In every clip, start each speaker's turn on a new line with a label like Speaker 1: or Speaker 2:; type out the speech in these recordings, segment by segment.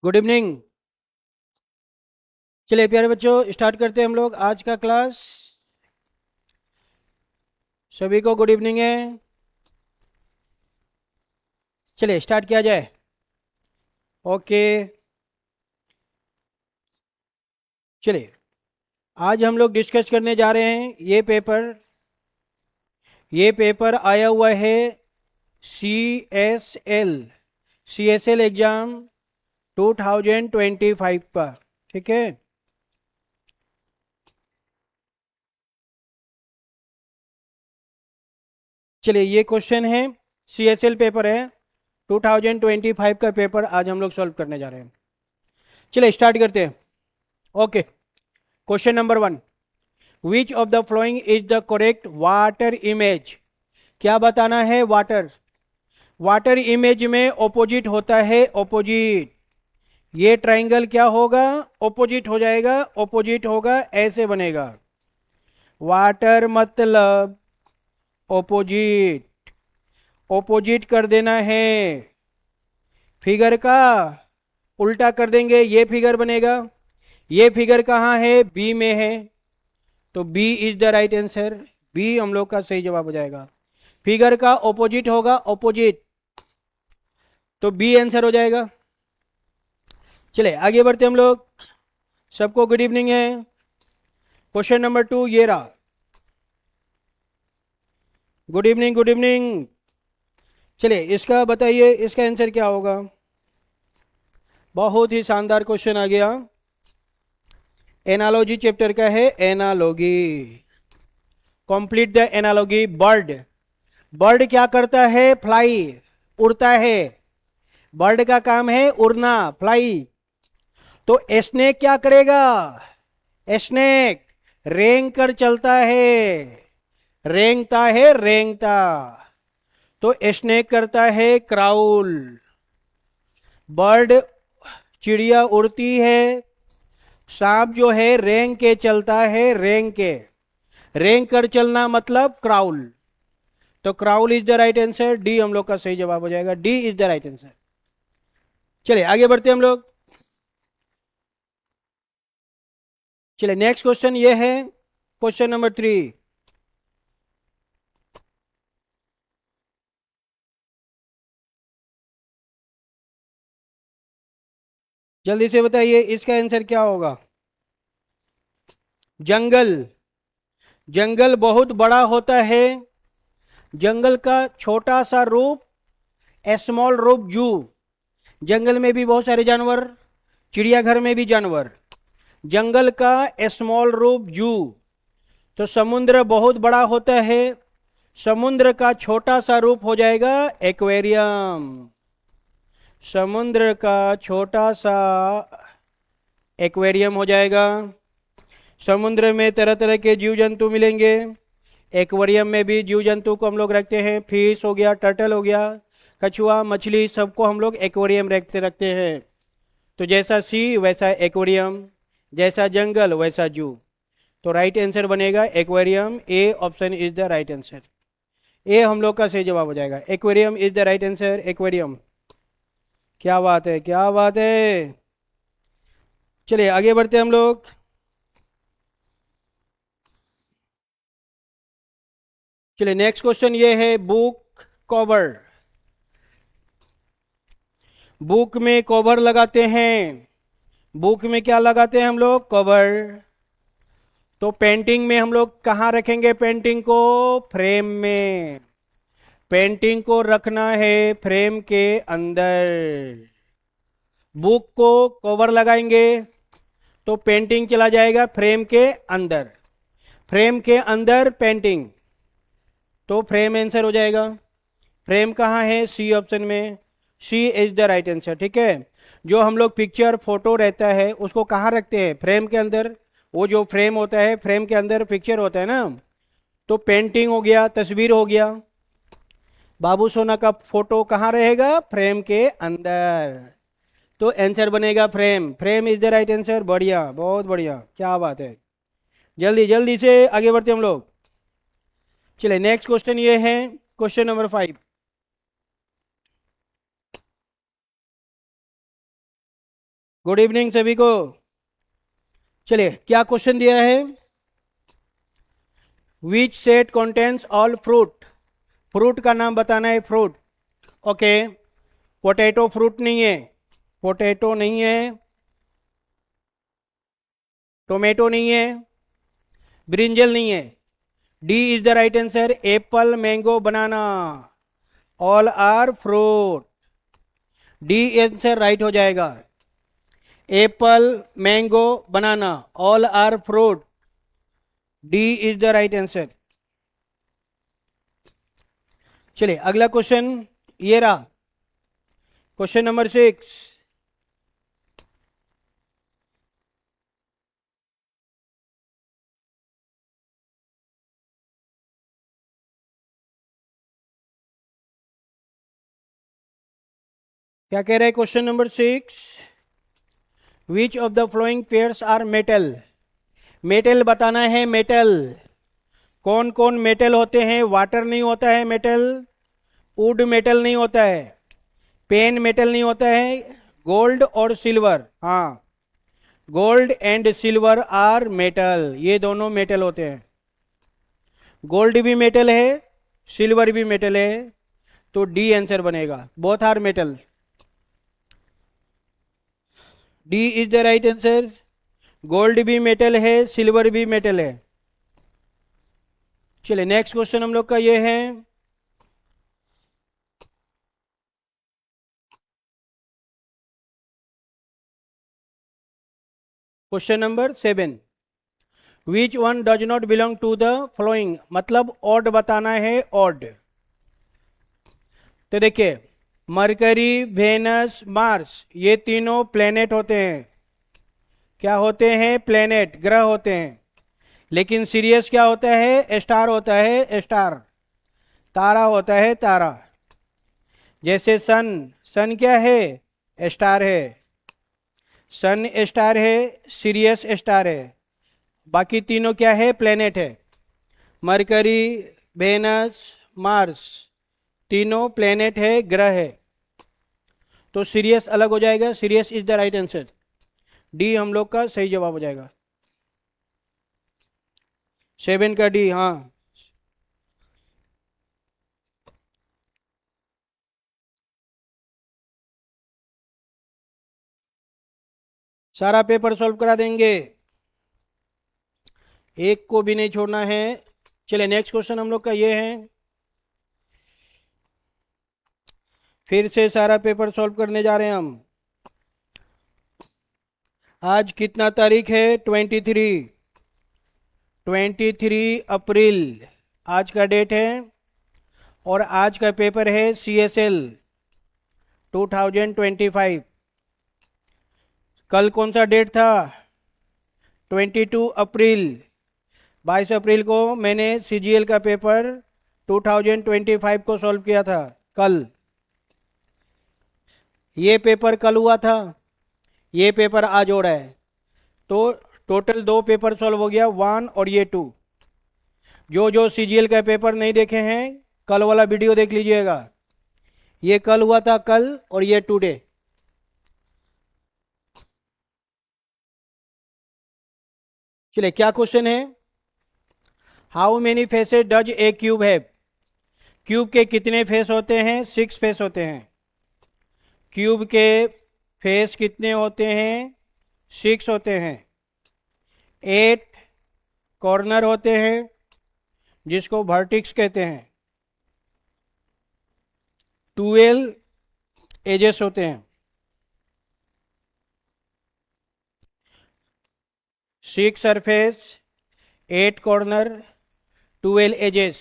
Speaker 1: Good evening. चलिए प्यारे बच्चों, स्टार्ट करते हैं हम लोग आज का क्लास। सभी को गुड इवनिंग है। चलिए स्टार्ट किया जाए। ओके। चलिए, आज हम लोग डिस्कस करने जा रहे हैं ये पेपर आया हुआ है सी एस एल एग्ज़ाम 2025 का। ठीक है। चलिए, ये क्वेश्चन है, सी एस एल पेपर है, 2025 का पेपर आज हम लोग सॉल्व करने जा रहे हैं। चलिए स्टार्ट करते हैं। Okay. Question number 1, which of the following is the correct water image. क्या बताना है? वाटर। वाटर इमेज में ऑपोजिट होता है ऑपोजिट। ये ट्राइंगल क्या होगा? ऑपोजिट हो जाएगा। ऑपोजिट होगा, ऐसे बनेगा। वाटर मतलब ऑपोजिट। ऑपोजिट कर देना है फिगर का, उल्टा कर देंगे, ये फिगर बनेगा। ये फिगर कहाँ है? बी में है, तो B is the right answer. B हम लोग का सही जवाब हो जाएगा। फिगर का ऑपोजिट होगा ऑपोजिट, तो बी आंसर हो जाएगा। चले आगे बढ़ते हम लोग। सबको गुड इवनिंग है। क्वेश्चन नंबर 2 ये रहा। Good evening, good evening. चलिए इसका बताइए, इसका आंसर क्या होगा? बहुत ही शानदार क्वेश्चन आ गया। एनालॉजी चैप्टर का है, analogy. Complete the analogy. Bird. Bird क्या करता है? फ्लाई, उड़ता है। बर्ड का काम है उड़ना, फ्लाई। तो स्नेक क्या करेगा? स्नेक रेंग कर चलता है, रेंगता है, रेंगता। तो स्नेक करता है क्राउल। बर्ड, चिड़िया उड़ती है। सांप जो है रेंग के चलता है, रेंग के। रेंग कर चलना मतलब क्राउल। तो crawl is the right answer. D हम लोग का सही जवाब हो जाएगा। D is the right answer. चलिए आगे बढ़ते हैं हम लोग। चलिए नेक्स्ट क्वेश्चन ये है, क्वेश्चन नंबर 3। जल्दी से बताइए इसका आंसर क्या होगा? जंगल। जंगल बहुत बड़ा होता है। जंगल का छोटा सा रूप, स्मॉल रूप, जू। जंगल में भी बहुत सारे जानवर, चिड़ियाघर में भी जानवर। जंगल का स्मॉल रूप जू। तो समुद्र बहुत बड़ा होता है, समुद्र का छोटा सा रूप हो जाएगा एक्वेरियम। समुद्र का छोटा सा एक्वेरियम हो जाएगा। समुद्र में तरह तरह के जीव जंतु मिलेंगे। एक्वेरियम में भी जीव जंतु को हम लोग रखते हैं। फिश हो गया, टर्टल हो गया, कछुआ, मछली, सबको हम लोग एक्वेरियम रखते रखते हैं। तो जैसा सी वैसा एक्वेरियम, जैसा जंगल वैसा जू। तो राइट आंसर बनेगा aquarium. A option is the right answer. A हम लोग का सही जवाब हो जाएगा। Aquarium is the right answer. Aquarium. क्या बात है, क्या बात है। चलिए आगे बढ़ते हैं हम लोग। चलिए नेक्स्ट क्वेश्चन ये है, बुक कवर। बुक में कवर लगाते हैं। बुक में क्या लगाते हैं हम लोग? कवर। तो पेंटिंग में हम लोग कहाँ रखेंगे पेंटिंग को? फ्रेम में। पेंटिंग को रखना है फ्रेम के अंदर। बुक को कवर लगाएंगे तो पेंटिंग चला जाएगा फ्रेम के अंदर। फ्रेम के अंदर पेंटिंग, तो फ्रेम आंसर हो जाएगा। फ्रेम कहाँ है? सी ऑप्शन में। सी इज द राइट आंसर। ठीक है। जो हम लोग पिक्चर फोटो रहता है उसको कहाँ रखते हैं? फ्रेम के अंदर। वो जो फ्रेम होता है, फ्रेम के अंदर पिक्चर होता है ना। तो पेंटिंग हो गया, तस्वीर हो गया। बाबू सोना का फोटो कहाँ रहेगा? फ्रेम के अंदर। तो आंसर बनेगा frame. Frame is the right answer. बढ़िया, बहुत बढ़िया, क्या बात है। जल्दी जल्दी से आगे बढ़ते हम लोग। चलिए नेक्स्ट क्वेश्चन ये है, क्वेश्चन नंबर 5। गुड इवनिंग सभी को। चलिए क्या क्वेश्चन दिया है, which set contains all fruit, fruit का नाम बताना है, फ्रूट। ओके, पोटैटो फ्रूट नहीं है, पोटैटो नहीं है, टोमेटो नहीं है, ब्रिंजल नहीं है। D is the right answer, apple mango banana, all are fruit. D answer right हो जाएगा, apple mango banana all are fruit. D is the right answer. चलिए अगला क्वेश्चन ये रहा, क्वेश्चन नंबर 6। क्या कह रहे हैं question number 6, which of the following pairs are metal. Metal बताना है, मेटल कौन कौन मेटल होते हैं। वाटर नहीं होता है मेटल, वुड मेटल नहीं होता है, पेन मेटल नहीं होता है, गोल्ड और सिल्वर, हाँ gold and silver are metal, ये दोनों मेटल होते हैं। गोल्ड भी मेटल है, सिल्वर भी मेटल है, तो डी आंसर बनेगा, both are metal. D is the right answer, gold भी मेटल है, सिल्वर भी मेटल है। चलिए नेक्स्ट क्वेश्चन हम लोग का ये है, question number 7, which one does not belong to the following, मतलब ऑड बताना है, ऑड। तो देखिए मरकरी, वेनस, मार्स, ये तीनों प्लेनेट होते हैं। क्या होते हैं, प्लेनेट, ग्रह होते हैं। लेकिन सीरियस क्या होता है, स्टार होता है, स्टार, तारा होता है, तारा। जैसे सन, सन क्या है, स्टार है, सन स्टार है, सीरियस स्टार है। बाकी तीनों क्या है, प्लेनेट है। मरकरी, वेनस, मार्स, तीनों प्लेनेट है, ग्रह है। तो सीरियस अलग हो जाएगा, serious is the right answer. D हम लोग का सही जवाब हो जाएगा, 7 का डी, हाँ। सारा पेपर सॉल्व करा देंगे, एक को भी नहीं छोड़ना है। चलिए नेक्स्ट क्वेश्चन हम लोग का ये है, फिर से सारा पेपर सॉल्व करने जा रहे हैं हम। आज कितना तारीख है, 23 अप्रैल आज का डेट है। और आज का पेपर है CSL 2025। कल कौन सा डेट था, 22 अप्रैल। 22 अप्रैल को मैंने CGL का पेपर 2025 को सॉल्व किया था, कल। ये पेपर कल हुआ था, ये पेपर आज हो रहा है, तो टोटल 2 पेपर सॉल्व हो गया, 1 और ये 2। जो CGL का पेपर नहीं देखे हैं, कल वाला वीडियो देख लीजिएगा। ये कल हुआ था, कल, और ये टुडे। चलिए क्या क्वेश्चन है, how many faces does a cube have. Cube के कितने फेस होते हैं, 6 फेस होते हैं। क्यूब के फेस कितने होते हैं, 6 होते हैं। 8 कॉर्नर होते हैं, जिसको वर्टिक्स कहते हैं। 12 एजेस होते हैं। 6 सरफेस, 8 कॉर्नर, 12 एजेस,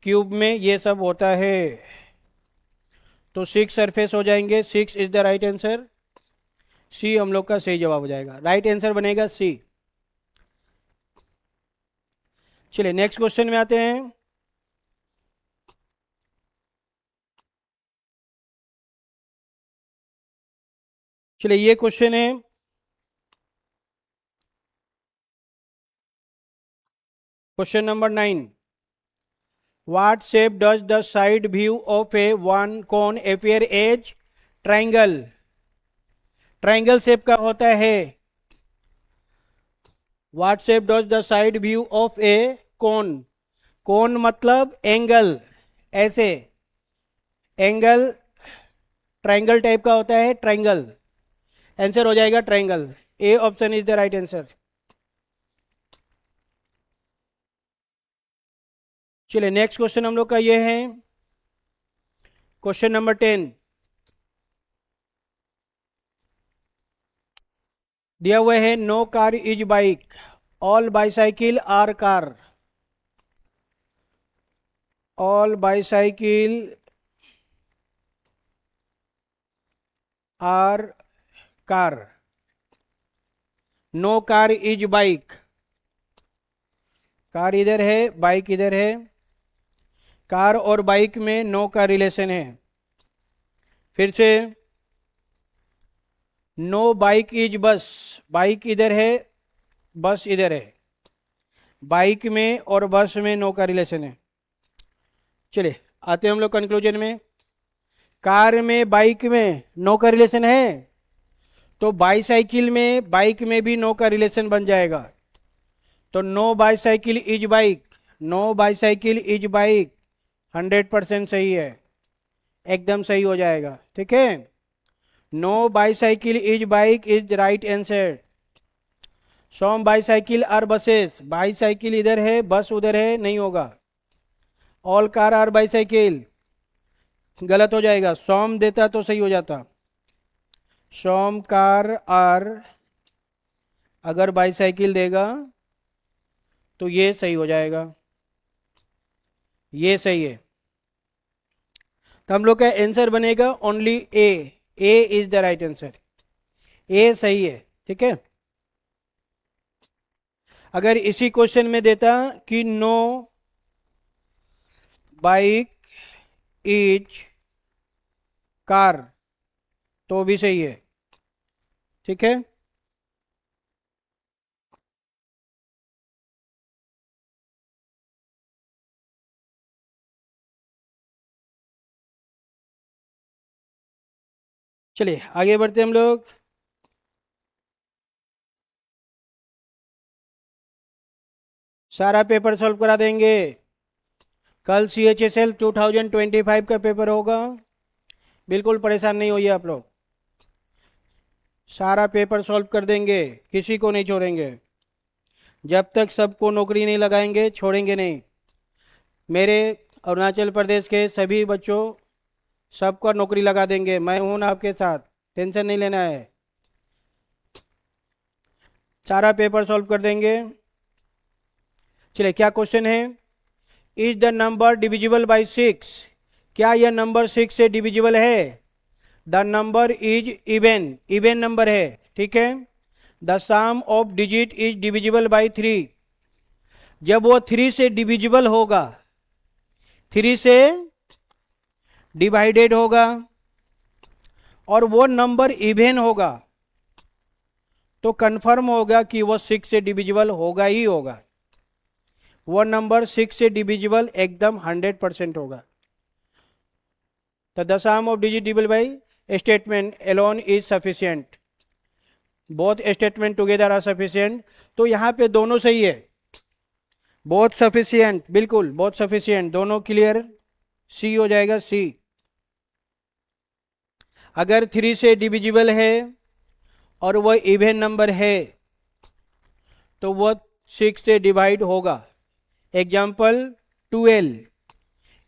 Speaker 1: क्यूब में ये सब होता है। तो 6 सरफेस हो जाएंगे, 6 इज द राइट आंसर। सी हम लोग का सही जवाब हो जाएगा, राइट आंसर बनेगा सी। चलिए नेक्स्ट क्वेश्चन में आते हैं। चलिए ये क्वेश्चन है, question number 9, what shape does the side view of a one cone appear as triangle. Triangle shape का होता है। What shape does the side view of a cone? Cone मतलब एंगल, ऐसे एंगल ट्राइंगल टाइप का होता है, triangle. Answer हो जाएगा triangle. A option is the right answer. चलिए नेक्स्ट क्वेश्चन हम लोग का ये है क्वेश्चन नंबर 10। दिया हुआ है no car is bike, all bicycle are car. All bicycle are car, no car is bike. Car इधर है, बाइक इधर है। कार और बाइक में नो का रिलेशन है। फिर से, नो बाइक इज बस, बाइक इधर है, बस इधर है। बाइक में और बस में नो का रिलेशन है। चलिए आते हैं हम लोग कंक्लूजन में। कार में बाइक में नो का रिलेशन है, तो बाईसाइकिल में बाइक में भी नो का रिलेशन बन जाएगा। तो no bicycle is bike, no bicycle is bike 100% सही है, एकदम सही हो जाएगा। ठीक है, no bicycle is bike is right answer. Some bicycle are buses, bicycle इधर है, बस उधर है, नहीं होगा। ऑल कार आर बाईसाइकिल गलत हो जाएगा, सॉम देता तो सही हो जाता। सॉम कार आर अगर बाईसाइकिल देगा तो ये सही हो जाएगा, ये सही है। तो हम लोग का आंसर बनेगा only A, A is the right answer, A सही है। ठीक है, अगर इसी क्वेश्चन में देता कि नो बाइक इज कार तो भी सही है। ठीक है, चलिए आगे बढ़ते हम लोग। सारा पेपर सॉल्व करा देंगे। कल CHSL 2025 का पेपर होगा, बिल्कुल परेशान नहीं होइए आप लोग। सारा पेपर सॉल्व कर देंगे, किसी को नहीं छोड़ेंगे। जब तक सबको नौकरी नहीं लगाएंगे छोड़ेंगे नहीं। मेरे अरुणाचल प्रदेश के सभी बच्चों सबको नौकरी लगा देंगे, मैं हूं ना आपके साथ, टेंशन नहीं लेना है। सारा पेपर सॉल्व कर देंगे। चलिए क्या क्वेश्चन है, is the number divisible by 6? क्या यह नंबर 6 से डिविजिबल है? The number is even, even number है। ठीक है, the sum of digit is divisible by 3। जब वो 3 से डिविजिबल होगा, 3 से डिवाइडेड होगा और वो नंबर इवन होगा तो कंफर्म होगा कि वो 6 से डिविजिबल होगा ही होगा। वो नंबर 6 से डिविजिबल एकदम 100% होगा। तो the sum of digit divisible by statement alone is sufficient, both statement together are sufficient. तो यहाँ पे दोनों सही है, बोथ सफिशिएंट, बिल्कुल बोथ सफिशिएंट, दोनों क्लियर, सी हो जाएगा सी। अगर 3 से डिविजिबल है और वह इवन नंबर है तो वह 6 से डिवाइड होगा। एग्जाम्पल 12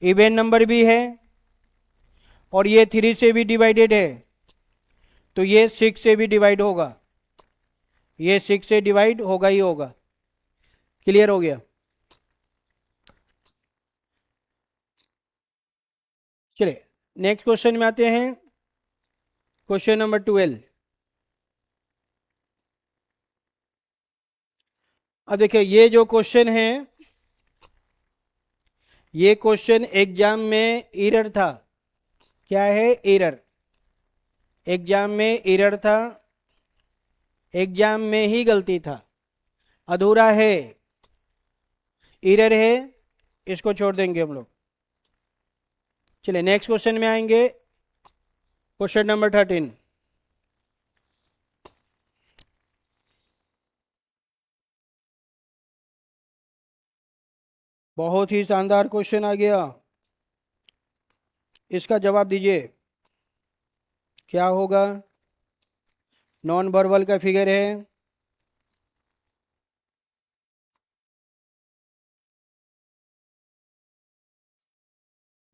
Speaker 1: इवन नंबर भी है और ये 3 से भी डिवाइडेड है तो ये 6 से भी डिवाइड होगा, ये 6 से डिवाइड होगा ही होगा। क्लियर हो गया? चलिए नेक्स्ट क्वेश्चन में आते हैं, क्वेश्चन नंबर 12। अब देखिए ये जो क्वेश्चन है, ये क्वेश्चन एग्जाम में एरर था। क्या है? एरर, एग्जाम में एरर था, एग्जाम में ही गलती था, अधूरा है, एरर है, इसको छोड़ देंगे हम लोग। चलिए नेक्स्ट क्वेश्चन में आएंगे, क्वेश्चन नंबर 13। बहुत ही शानदार क्वेश्चन आ गया। इसका जवाब दीजिए, क्या होगा? नॉन वर्बल का फिगर है।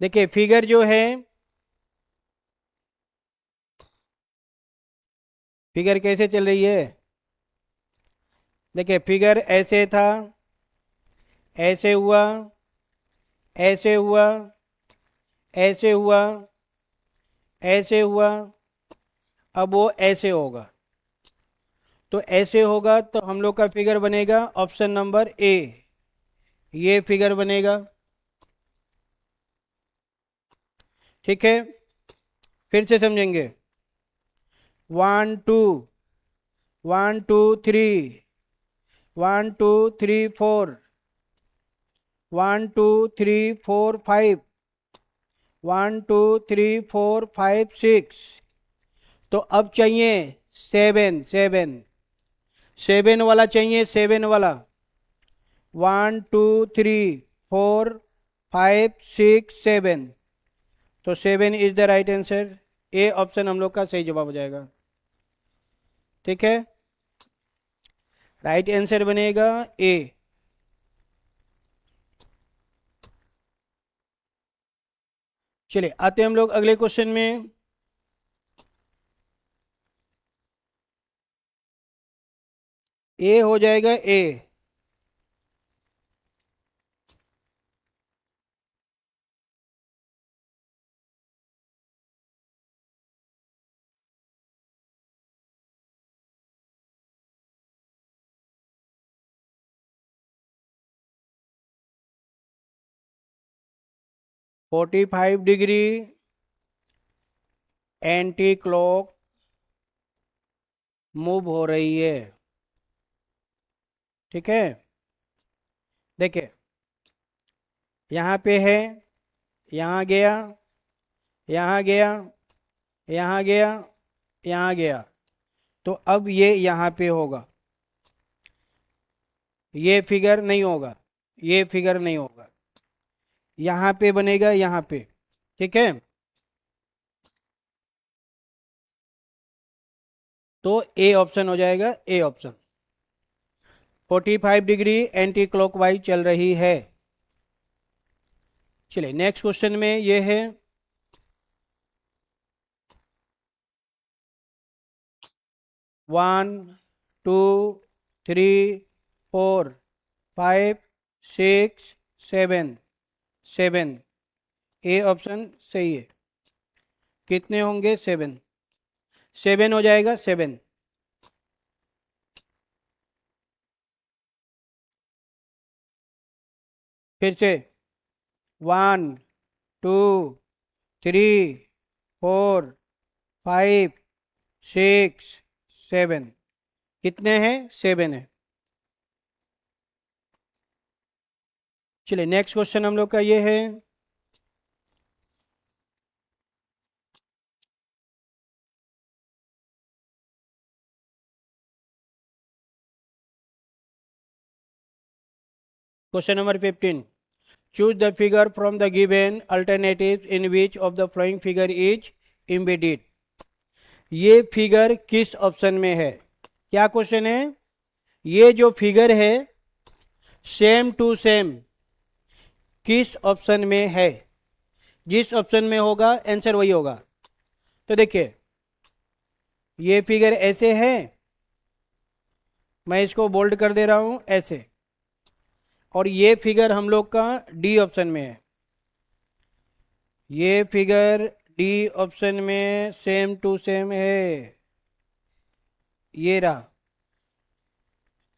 Speaker 1: देखिए फिगर जो है, फिगर कैसे चल रही है? देखिए फिगर ऐसे था, ऐसे हुआ, ऐसे हुआ, ऐसे हुआ, ऐसे हुआ, अब वो ऐसे होगा। तो ऐसे होगा तो हम लोग का फिगर बनेगा ऑप्शन नंबर ए, ये फिगर बनेगा। ठीक है, फिर से समझेंगे। 1 2, 1 2 3, 1 2 3 4, 1 2 3 4 5, 1 2 3 4 5 6। तो अब चाहिए 7, 7, 7 वाला चाहिए, 7 वाला। 1 2 3 4 5 6 7। तो 7 is the right answer. A option हम लोग का सही जवाब हो जाएगा। ठीक है, राइट आंसर बनेगा ए। चलिए आते हैं हम लोग अगले क्वेश्चन में। ए हो जाएगा ए। ₹45 एंटी क्लॉक मूव हो रही है। ठीक है, देखिए यहाँ पे है, यहाँ गया, यहाँ गया, यहाँ गया, यहाँ गया। तो अब ये यहाँ पे होगा, ये फिगर नहीं होगा, ये फिगर नहीं होगा, यहाँ पे बनेगा, यहाँ पे। ठीक है, तो ए ऑप्शन हो जाएगा, A option. 45 degree anti clockwise चल रही है। चलिए नेक्स्ट क्वेश्चन में ये है 1 2 3 4 5 6 7, 7। ए ऑप्शन सही है। कितने होंगे? 7, 7 हो जाएगा, 7। फिर से 1 2 3 4 5 6 7। कितने हैं? 7 है। चलिए नेक्स्ट क्वेश्चन हम लोग का ये है question number 15। Choose the figure from the given alternative in which of the flowing figure is embedded. ये फिगर किस ऑप्शन में है? क्या क्वेश्चन है? ये जो फिगर है सेम टू सेम किस ऑप्शन में है? जिस ऑप्शन में होगा आंसर वही होगा। तो देखिए ये फिगर ऐसे है, मैं इसको बोल्ड कर दे रहा हूं ऐसे, और ये फिगर हम लोग का डी ऑप्शन में है। ये फिगर डी ऑप्शन में सेम टू सेम है, ये रहा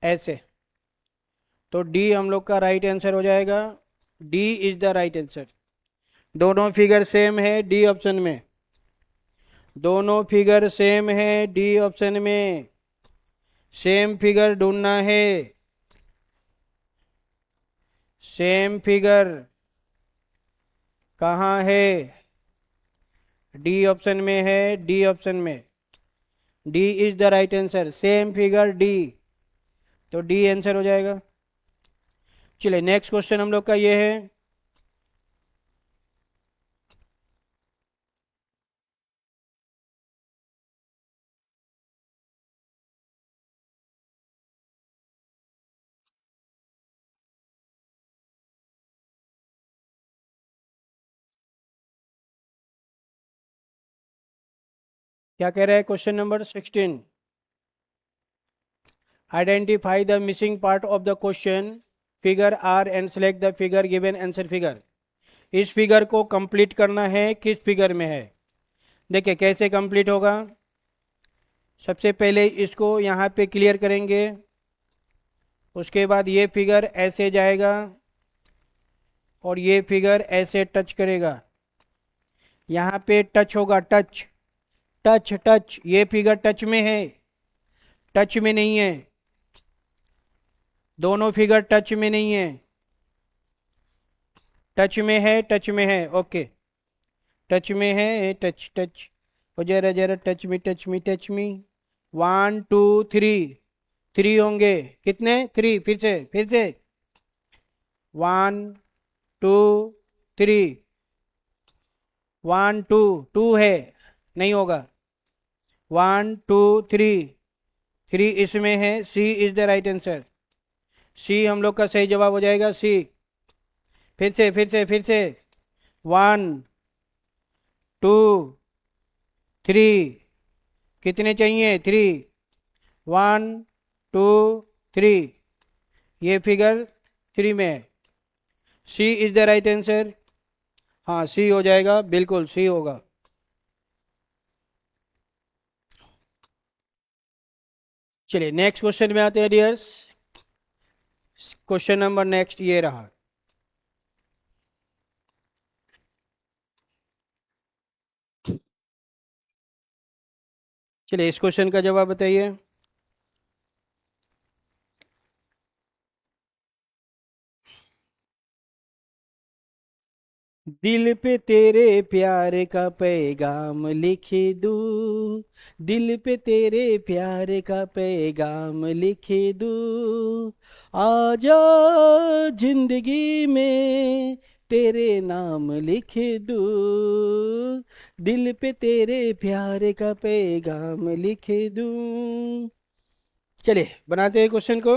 Speaker 1: ऐसे। तो डी हम लोग का राइट आंसर हो जाएगा। D is the right answer. दोनों फिगर सेम है डी ऑप्शन में, दोनों फिगर सेम है डी ऑप्शन में। सेम फिगर ढूंढना है, सेम फिगर कहाँ है? डी ऑप्शन में है, डी ऑप्शन में। D is the right answer, same figure D. तो डी आंसर हो जाएगा। चलिए नेक्स्ट क्वेश्चन हम लोग का ये है, क्या कह रहा है question number 16। Identify the missing part of the question figure are and select the figure given answer figure. इस फिगर को कंप्लीट करना है, किस फिगर में है। देखिए कैसे कंप्लीट होगा। सबसे पहले इसको यहाँ पे क्लियर करेंगे, उसके बाद ये फिगर ऐसे जाएगा और ये फिगर ऐसे टच करेगा, यहाँ पे टच होगा, टच टच टच, ये फिगर टच में है, टच में नहीं है, दोनों फिगर टच में नहीं है, टच में है, टच में है, ओके टच में है, टच टच, और जरा जरा touch me touch me touch me. 1 2 3, 3 होंगे, कितने 3, फिर से 1 2 3, 1 2 2 है, नहीं होगा, 1 2 3, 3 इसमें है, C is the right answer, सी हम लोग का सही जवाब हो जाएगा, सी। फिर से 1 2 3, कितने चाहिए 3, 1 2 3, ये फिगर 3 में है, C is the right answer. हाँ सी हो जाएगा, बिल्कुल सी होगा। चलिए नेक्स्ट क्वेश्चन में आते हैं डियर्स। क्वेश्चन नंबर नेक्स्ट ये रहा, चलिए इस क्वेश्चन का जवाब बताइए। दिल पे तेरे प्यार का पैगाम लिख दूं, दिल पे तेरे प्यार का पैगाम लिख दूं, आजा जिंदगी में तेरे नाम लिख दूं, दिल पे तेरे प्यार का पैगाम लिख दूं। चलिए बनाते हैं क्वेश्चन को।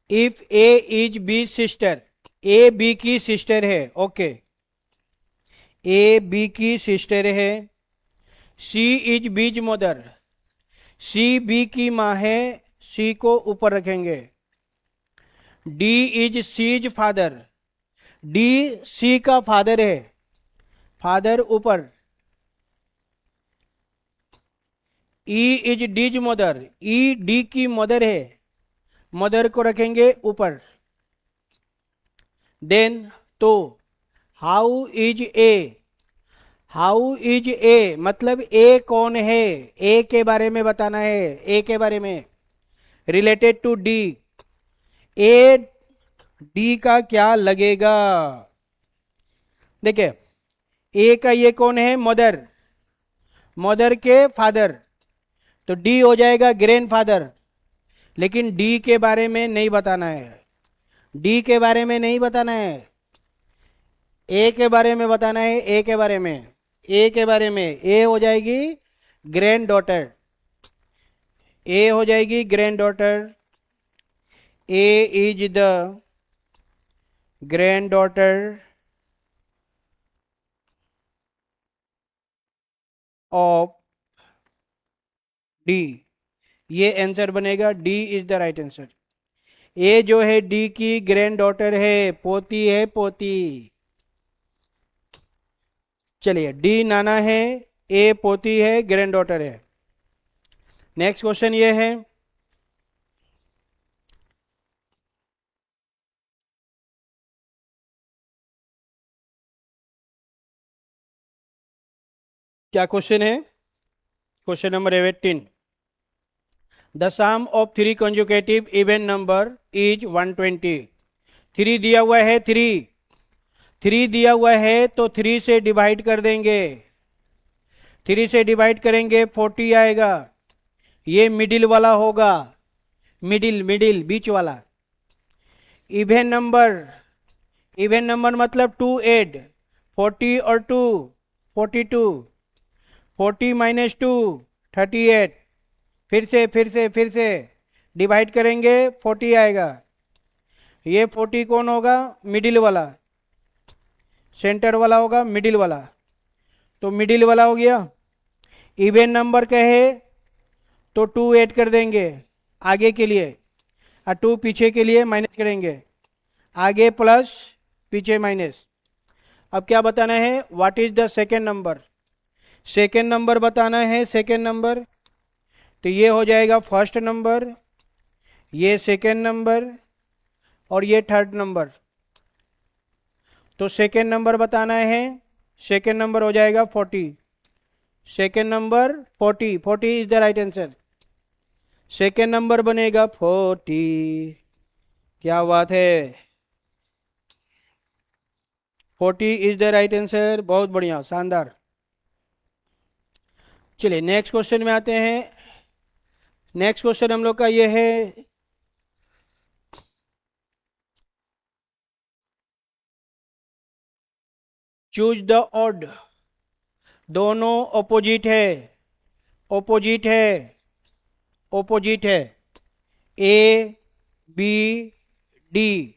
Speaker 1: If A is B sister, A B की सिस्टर है, ओके ए बी की सिस्टर है। C is B's mother, C B की माँ है, सी को ऊपर रखेंगे। D is C's father, D C का फादर है, फादर ऊपर। E is D's mother, E D की मदर है, मदर को रखेंगे ऊपर। देन तो how is A, how is A मतलब ए कौन है, ए के बारे में बताना है, ए के बारे में related to D, A D का क्या लगेगा। देखिए ए का ये कौन है, मदर, मदर के फादर, तो डी हो जाएगा ग्रैंड फादर। लेकिन डी के बारे में नहीं बताना है, डी के बारे में नहीं बताना है, ए के बारे में बताना है, ए के बारे में, ए के बारे में, ए हो जाएगी ग्रैंड डॉटर, ए हो जाएगी granddaughter, A is the granddaughter of D, ये आंसर बनेगा, D is the right answer. A जो है डी की ग्रैंड डॉटर है, पोती है, पोती। चलिए डी नाना है, ए पोती है, ग्रैंड डॉटर है। नेक्स्ट क्वेश्चन ये है, क्या क्वेश्चन है, question number 18। The sum of 3 consecutive even number is 120। 3 दिया हुआ है, 3 दिया हुआ है तो 3 से डिवाइड कर देंगे, 3 से डिवाइड करेंगे 40 आएगा, ये मिडिल वाला होगा, मिडिल मिडिल बीच वाला, इवन नंबर मतलब 2 ऐड 40 और 2 42 40 माइनस 2 38 फिर से डिवाइड करेंगे 40 आएगा। ये 40 कौन होगा? मिडिल वाला, सेंटर वाला होगा मिडिल वाला, तो मिडिल वाला हो गया। इवन नंबर कहे तो 2 ऐड कर देंगे आगे के लिए और 2 पीछे के लिए माइनस करेंगे, आगे प्लस पीछे माइनस। अब क्या बताना है? What is the second number? Second number बताना है। सेकेंड नंबर तो ये हो जाएगा फर्स्ट नंबर, ये सेकेंड नंबर और ये थर्ड नंबर। तो सेकेंड नंबर बताना है। सेकेंड नंबर हो जाएगा 40। Second number 40, 40 is the right answer. Second number बनेगा 40। क्या बात है, 40 इज द राइट आंसर। बहुत बढ़िया, शानदार। चलिए नेक्स्ट क्वेश्चन में आते हैं। नेक्स्ट क्वेश्चन हम लोग का ये है, चूज द ऑड। दोनों ऑपोजिट है, ऑपोजिट है, ऑपोजिट है। ए बी डी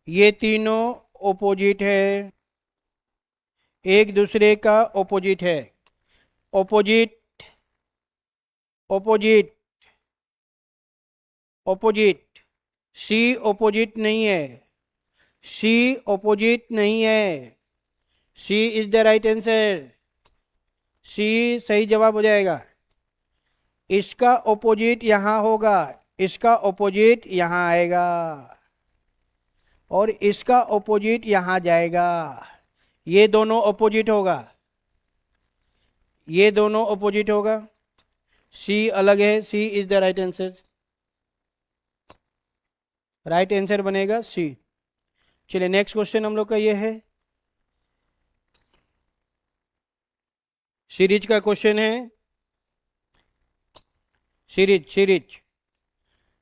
Speaker 1: ये तीनों ऑपोजिट है, एक दूसरे का ऑपोजिट है। Opposite, opposite, opposite. C opposite नहीं है, सी ऑपोजिट नहीं है। C is the right answer. C सही जवाब हो जाएगा। इसका ऑपोजिट यहां होगा, इसका ऑपोजिट यहां आएगा और इसका ऑपोजिट यहां जाएगा। ये दोनों ऑपोजिट होगा, ये दोनों ऑपोजिट होगा। सी अलग है, C is the right answer. Right answer बनेगा सी। चलिए नेक्स्ट क्वेश्चन हम लोग का ये है, सीरीज का क्वेश्चन है। सीरीज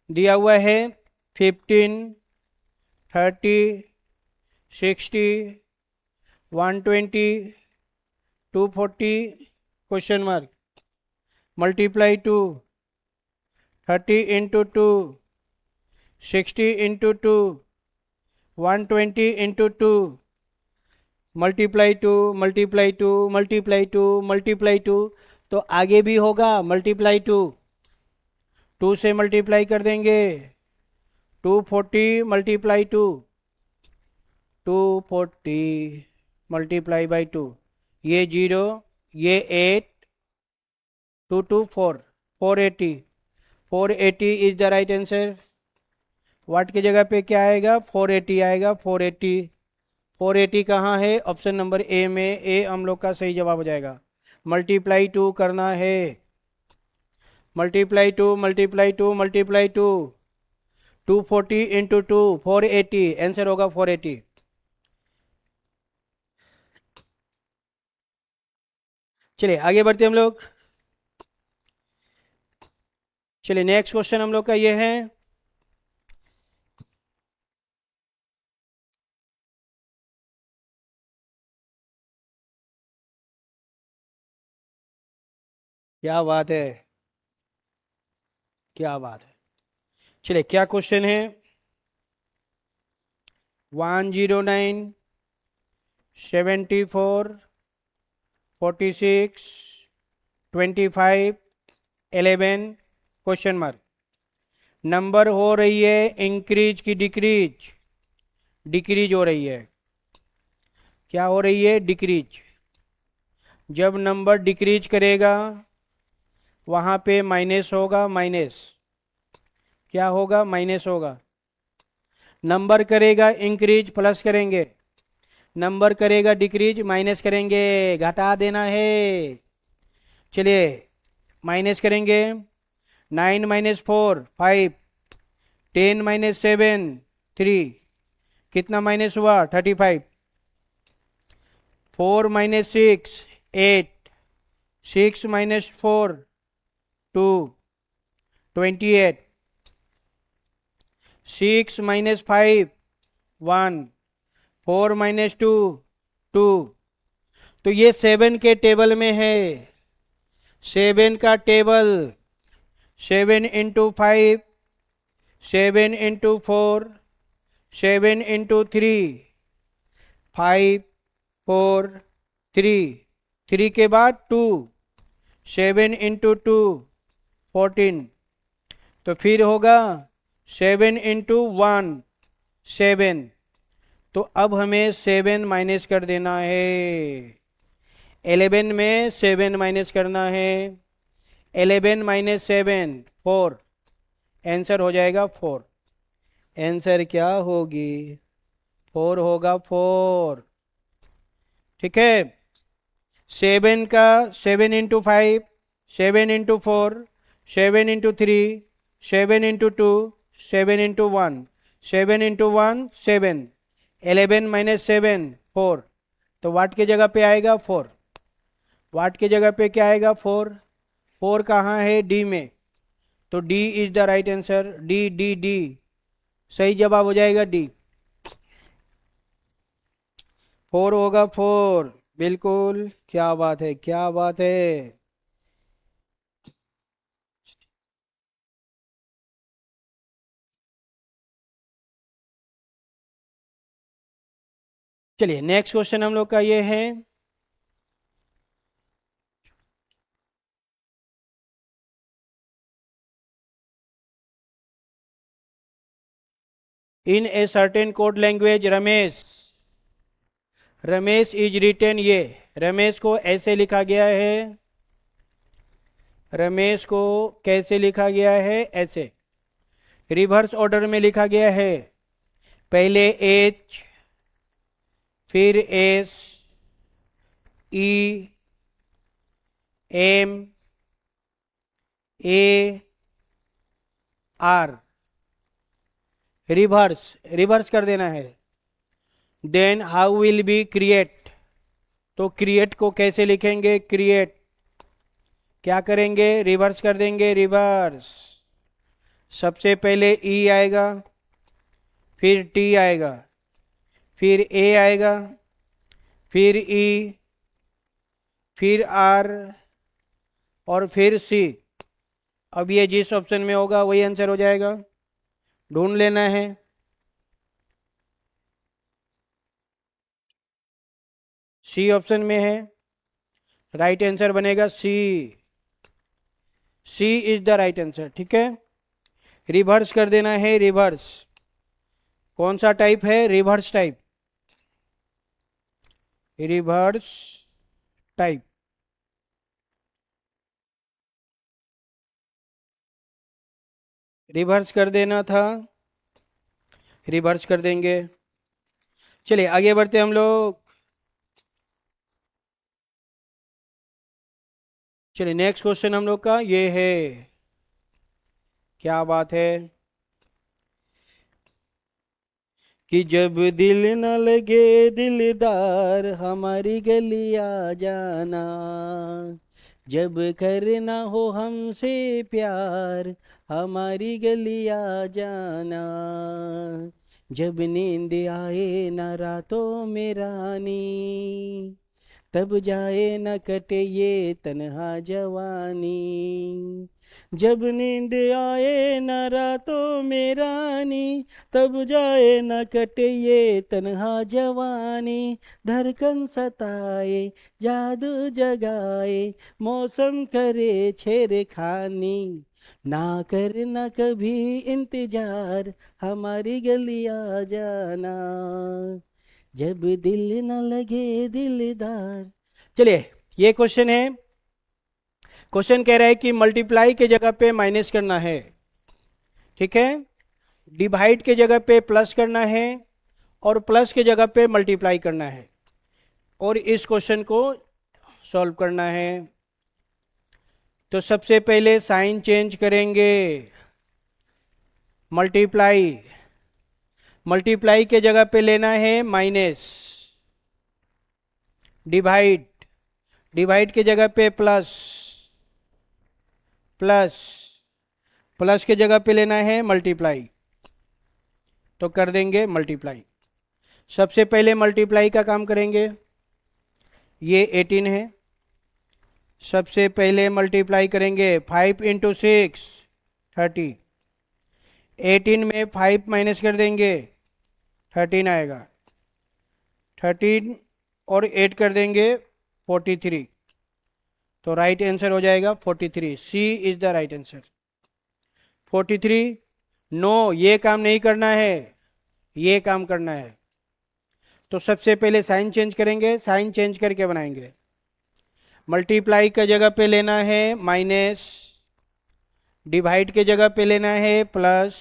Speaker 1: दिया हुआ है 15, 30, 60, 120, 240 question mark. Multiply 2, 30 into 2, 60 into 2, 120 into 2, multiply 2, multiply 2, multiply 2, multiply 2। तो आगे भी होगा मल्टीप्लाई 2, 2 से मल्टीप्लाई कर देंगे। 240 मल्टीप्लाई 2, 240 मल्टीप्लाई बाई 2, ये 0, ये 8, 2 2 4, 480। 480 इज द राइट आंसर। वाट की जगह पे क्या आएगा? 480 आएगा, 480। 480 कहाँ है? ऑप्शन नंबर ए में। ए हम लोग का सही जवाब हो जाएगा। मल्टीप्लाई 2 करना है, multiply 2, multiply 2, multiply 2, 240 into 2, 480। Answer होगा 480। चलिए आगे बढ़ते हम लोग। चलिए नेक्स्ट क्वेश्चन हम लोग का ये है, क्या बात है, क्या बात है। चलिए क्या क्वेश्चन है? 109, 74, 46, 25, 11 क्वेश्चन मार्क। नंबर हो रही है इंक्रीज की डिक्रीज? डिक्रीज हो रही है। क्या हो रही है? डिक्रीज। जब नंबर डिक्रीज करेगा वहां पे माइनस होगा, माइनस। क्या होगा? माइनस होगा। नंबर करेगा इंक्रीज, प्लस करेंगे। नंबर करेगा डिक्रीज, माइनस करेंगे, घटा देना है। चलिए माइनस करेंगे। 9 माइनस 4 5, 10 माइनस 7 3, कितना माइनस हुआ? 35। 4 माइनस 6 8, 6 माइनस 4 2, 28। 6 minus 5 1, 4 minus 2 2। तो ये 7 के टेबल में है, 7 का टेबल, 7 इंटू 5, 7 इंटू 4, 7 इंटू 3, 5 4 3, 3 के बाद 2, 7 इंटू 2 14। तो फिर होगा 7 इंटू 1 7। तो अब हमें 7 माइनस कर देना है, 11 में 7 माइनस करना है, 11 माइनस 7 4, आंसर हो जाएगा 4। आंसर क्या होगी? 4 होगा 4। ठीक है, 7 का 7 into 5, 7 into 4, 7 into 3, 7 into 2, 7 into 1, 7 into 1 7, 11 minus 7 4। तो वाट की जगह पे आएगा 4, वाट की जगह पे क्या आएगा 4। 4 कहाँ है? डी में, तो D is the right answer. D D D सही जवाब हो जाएगा डी। 4 होगा 4, बिल्कुल। क्या बात है, क्या बात है। चलिए नेक्स्ट क्वेश्चन हम लोग का ये है, in a certain code language Ramesh, Ramesh is written. ये रमेश को ऐसे लिखा गया है, रमेश को कैसे लिखा गया है? ऐसे रिवर्स ऑर्डर में लिखा गया है। पहले एच, फिर S, E, M, A, R, reverse reverse कर देना है। Then how will be create, तो क्रिएट को कैसे लिखेंगे? क्रिएट क्या करेंगे? रिवर्स कर देंगे, रिवर्स। सबसे पहले ई आएगा, फिर टी आएगा, फिर ए आएगा, फिर ई, फिर आर, और फिर सी। अब ये जिस ऑप्शन में होगा वही आंसर हो जाएगा, ढूंढ लेना है। सी ऑप्शन में है, राइट आंसर बनेगा सी। सी इज द राइट आंसर। ठीक है, रिवर्स कर देना है, रिवर्स। कौन सा टाइप है? Reverse type, reverse type. Reverse कर देना था, रिवर्स कर देंगे। चलिए आगे बढ़ते हम लोग। चलिए नेक्स्ट क्वेश्चन हम लोग का ये है, क्या बात है कि जब दिल न लगे दिलदार हमारी गली आ जाना, जब करना हो हमसे प्यार हमारी गली आ जाना, जब नींद आए न रातों में रानी, तब जाए न कटे ये तन्हा जवानी, जब नींद आए न रातों में रानी, तब जाए न कटे ये तन्हा जवानी, धड़कन सताए जादू जगाए मौसम करे छेड़खानी, ना करना कभी इंतजार हमारी गली आ जाना, जब दिल न लगे दिलदार। चलिए ये क्वेश्चन है, क्वेश्चन कह रहा है कि मल्टीप्लाई के जगह पे माइनस करना है, ठीक है, डिवाइड के जगह पे प्लस करना है, और प्लस के जगह पे मल्टीप्लाई करना है, और इस क्वेश्चन को सॉल्व करना है। तो सबसे पहले साइन चेंज करेंगे, मल्टीप्लाई, मल्टीप्लाई के जगह पे लेना है माइनस, डिवाइड, डिवाइड के जगह पे प्लस, प्लस, प्लस के जगह पे लेना है मल्टीप्लाई। तो कर देंगे मल्टीप्लाई। सबसे पहले मल्टीप्लाई का काम करेंगे। ये 18 है, सबसे पहले मल्टीप्लाई करेंगे 5 इंटू 6 30। 18 में 5 माइनस कर देंगे 13 आएगा। 13 और 8 कर देंगे 43। तो राइट आंसर हो जाएगा 43। C is the right answer 43। No, ये काम नहीं करना है, ये काम करना है। तो सबसे पहले साइन चेंज करेंगे, साइन चेंज करके बनाएंगे। मल्टीप्लाई का जगह पे लेना है माइनस, डिवाइड के जगह पे लेना है प्लस,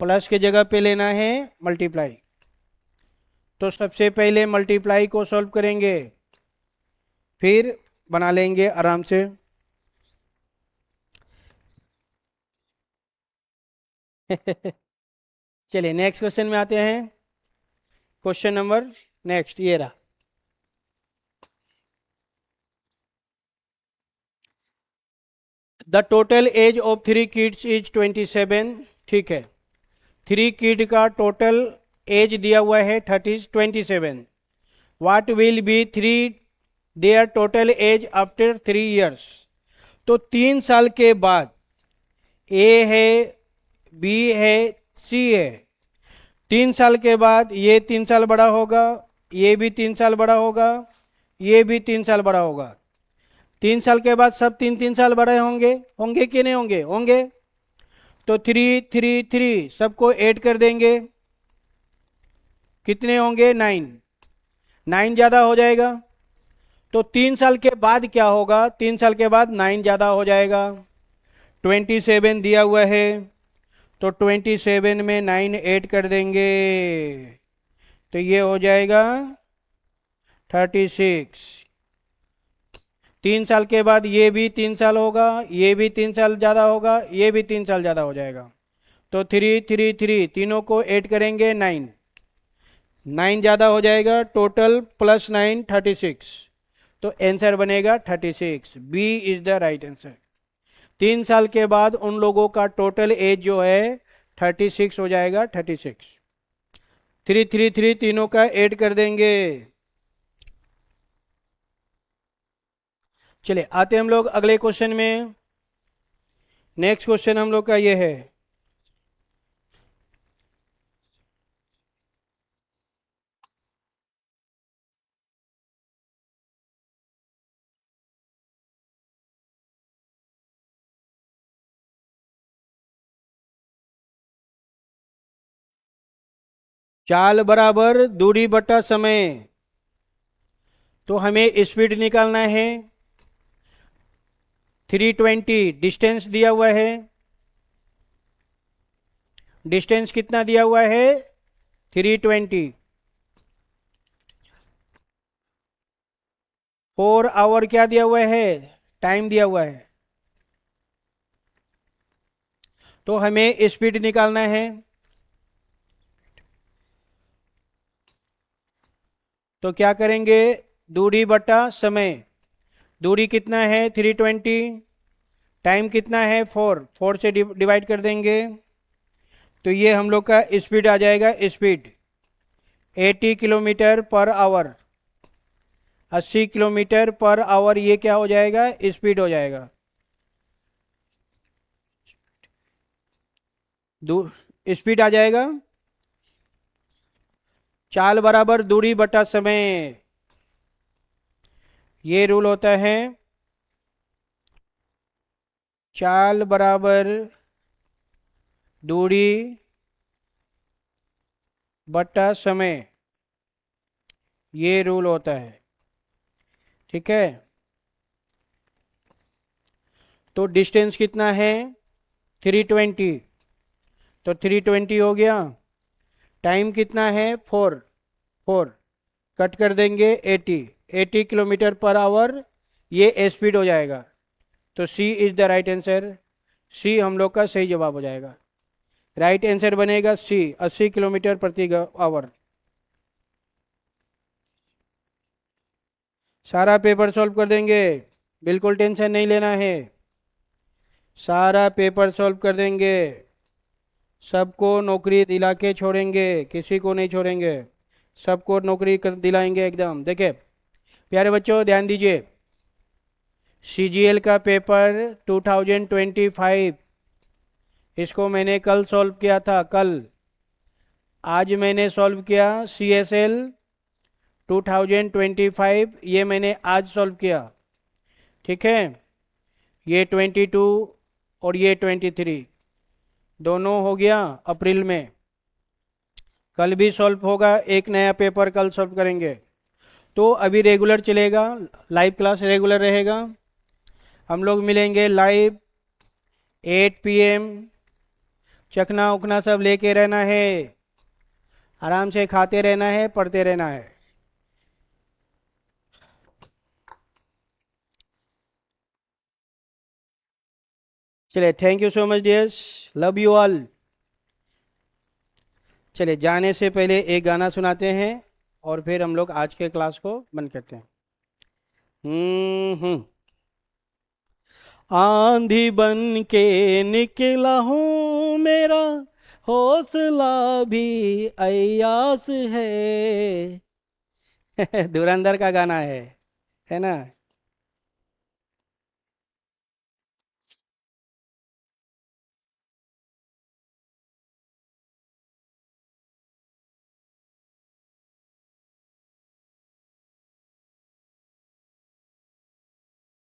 Speaker 1: प्लस के जगह पे लेना है मल्टीप्लाई। तो सबसे पहले मल्टीप्लाई को सॉल्व करेंगे, फिर बना लेंगे आराम से। चलिए नेक्स्ट क्वेश्चन में आते हैं। क्वेश्चन नंबर नेक्स्ट ये रहा। The total age of 3 kids is 27। ठीक है, 3 किड का टोटल एज दिया हुआ है 27। What will be 3 their total age after 3 years. तो 3 साल के बाद ए है, बी है, सी है। 3 साल के बाद ये 3 साल बड़ा होगा, ये भी 3 साल बड़ा होगा, ये भी 3 साल बड़ा होगा। 3 साल के बाद सब 3 साल बड़े होंगे, होंगे कि नहीं होंगे? होंगे। तो 3 3 3 सबको ऐड कर देंगे, कितने होंगे? 9। 9 ज़्यादा हो जाएगा। तो 3 साल के बाद क्या होगा? 3 साल के बाद 9 ज़्यादा हो जाएगा। 27 दिया हुआ है, तो 27 में 9 ऐड कर देंगे, तो ये हो जाएगा 36। 3 साल के बाद ये भी 3 साल होगा, ये भी 3 साल ज़्यादा होगा, ये भी 3 साल ज़्यादा हो जाएगा। तो 3 3 3 तीनों को ऐड करेंगे 9, 9 ज़्यादा हो जाएगा, टोटल प्लस 9 36। तो आंसर बनेगा 36। B is the right answer. 3 साल के बाद उन लोगों का टोटल एज जो है 36 हो जाएगा। 36 3 3 3 तीनों का ऐड कर देंगे। चलिए आते हम लोग अगले क्वेश्चन में। नेक्स्ट क्वेश्चन हम लोग का ये है, चाल बराबर दूरी बटा समय। तो हमें स्पीड निकालना है। 320 डिस्टेंस दिया हुआ है। डिस्टेंस कितना दिया हुआ है? 320। 4 आवर क्या दिया हुआ है? टाइम दिया हुआ है। तो हमें स्पीड निकालना है। तो क्या करेंगे? दूरी बटा समय। दूरी कितना है? 320। टाइम कितना है? 4। 4 से डिवाइड कर देंगे, तो ये हम लोग का स्पीड आ जाएगा। Speed 80 kilometre per hour. 80 kilometre per hour ये क्या हो जाएगा? स्पीड हो जाएगा। स्पीड आ जाएगा। चाल बराबर दूरी बटा समय, ये रूल होता है। चाल बराबर दूरी बटा समय, ये रूल होता है। ठीक है, तो डिस्टेंस कितना है? 320। तो 320 हो गया। टाइम कितना है? 4। 4 कट कर देंगे 80। 80 किलोमीटर पर आवर ये स्पीड हो जाएगा। तो सी इज द राइट आंसर। सी हम लोग का सही जवाब हो जाएगा। राइट आंसर बनेगा सी, 80 किलोमीटर प्रति आवर। सारा पेपर सॉल्व कर देंगे, बिल्कुल टेंशन नहीं लेना है। सारा पेपर सॉल्व कर देंगे। सबको नौकरी दिला के छोड़ेंगे, किसी को नहीं छोड़ेंगे, सबको नौकरी कर दिलाएंगे एकदम। देखिए प्यारे बच्चों ध्यान दीजिए, सीजीएल का पेपर 2025, इसको मैंने कल सॉल्व किया था, कल। आज मैंने सॉल्व किया सीएसएल 2025, ये मैंने आज सॉल्व किया, ठीक है। ये 22 और ये 23 दोनों हो गया अप्रैल में। कल भी सॉल्व होगा, एक नया पेपर कल सॉल्व करेंगे। तो अभी रेगुलर चलेगा, लाइव क्लास रेगुलर रहेगा। हम लोग मिलेंगे लाइव 8 PM। चखना उखना सब लेके रहना है, आराम से खाते रहना है, पढ़ते रहना है। चलिए thank you so much dears, love you all. चलिए जाने से पहले एक गाना सुनाते हैं और फिर हम लोग आज के क्लास को बंद करते हैं। हम्म। आंधी बन के निकला हूँ, मेरा हौसला भी अयास है। धुरंधर का गाना है ना।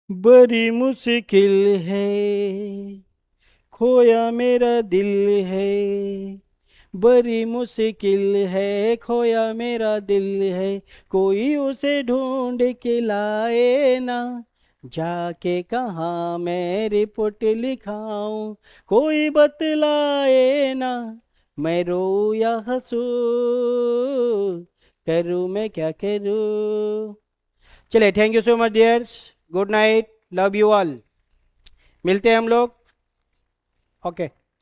Speaker 1: बड़ी मुश्किल है, खोया मेरा दिल है। बड़ी मुश्किल है, खोया मेरा दिल है। कोई उसे ढूंढ के लाए ना, जाके कहाँ मैं रिपोर्ट लिखाऊं। कोई बतलाए ना, मैं रो या हंसू, करूँ मैं क्या करूँ। चलिए thank you so much dears, good night, love you all. मिलते हैं हम लोग, ओके।